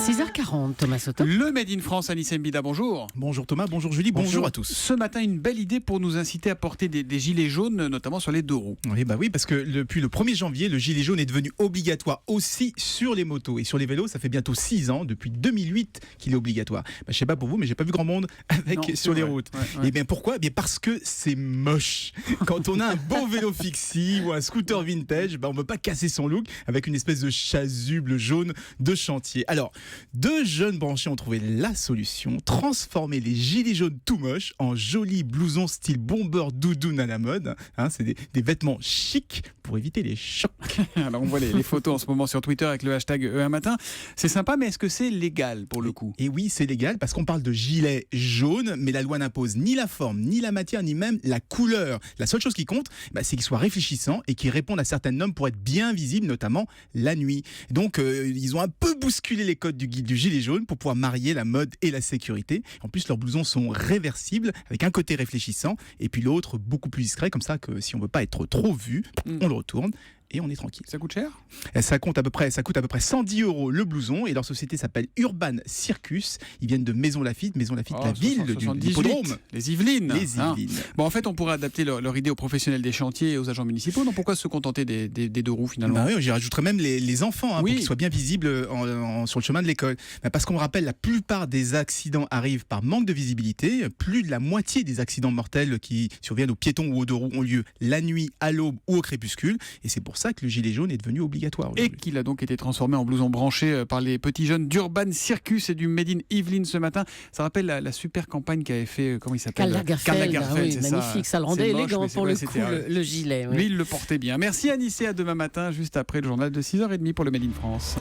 6h40, Thomas Soto. Le Made in France, Anis Mbida, bonjour. Bonjour Thomas, bonjour Julie, bonjour à tous. Ce matin, une belle idée pour nous inciter à porter des gilets jaunes, notamment sur les deux roues. Oui, parce que depuis le 1er janvier, le gilet jaune est devenu obligatoire aussi sur les motos. Et sur les vélos, ça fait bientôt 6 ans, depuis 2008 qu'il est obligatoire. Je sais pas pour vous, mais j'ai pas vu grand monde avec sur les routes. Et bien pourquoi ? Eh bien parce que c'est moche. Quand on a un beau vélo fixie ou un scooter vintage, on ne veut pas casser son look avec une espèce de chasuble jaune de chantier. Alors, deux jeunes branchés ont trouvé la solution, transformer les gilets jaunes tout moches en jolis blousons style bomber doudoune à la mode. C'est des vêtements chics pour éviter les chocs. Alors on voit les photos en ce moment sur Twitter avec le hashtag E1matin. C'est sympa, mais est-ce que c'est légal pour le coup ? Et oui, c'est légal parce qu'on parle de gilet jaune, mais la loi n'impose ni la forme, ni la matière, ni même la couleur. La seule chose qui compte, c'est qu'il soit réfléchissant et qu'il réponde à certaines normes pour être bien visible, notamment la nuit. Donc ils ont un peu bousculé les codes du gilet jaune pour pouvoir marier la mode et la sécurité. En plus, leurs blousons sont réversibles avec un côté réfléchissant et puis l'autre beaucoup plus discret, comme ça que si on veut pas être trop vu, on le retourne. Et on est tranquille. Ça coûte cher ? Ça coûte à peu près 110 € le blouson et leur société s'appelle Urban Circus. Ils viennent de Maison Lafitte, la ville de l'hippodrome. Les Yvelines. Bon, en fait, on pourrait adapter leur idée aux professionnels des chantiers et aux agents municipaux. Donc pourquoi se contenter des deux roues finalement ? Oui, j'y rajouterais même les enfants pour qu'ils soient bien visibles sur le chemin de l'école. Parce qu'on rappelle, la plupart des accidents arrivent par manque de visibilité. Plus de la moitié des accidents mortels qui surviennent aux piétons ou aux deux roues ont lieu la nuit, à l'aube ou au crépuscule. Et c'est pour ça que le gilet jaune est devenu obligatoire aujourd'hui. Et qu'il a donc été transformé en blouson branché par les petits jeunes d'Urban Circus et du Made in Yvelines ce matin. Ça rappelle la super campagne qu'avait fait, comment il s'appelle ? Karl Lagerfeld, c'est magnifique, ça le rendait élégant pour le coup, le gilet. Oui. Lui, il le portait bien. Merci Anis, et à demain matin, juste après le journal de 6h30 pour le Made in France.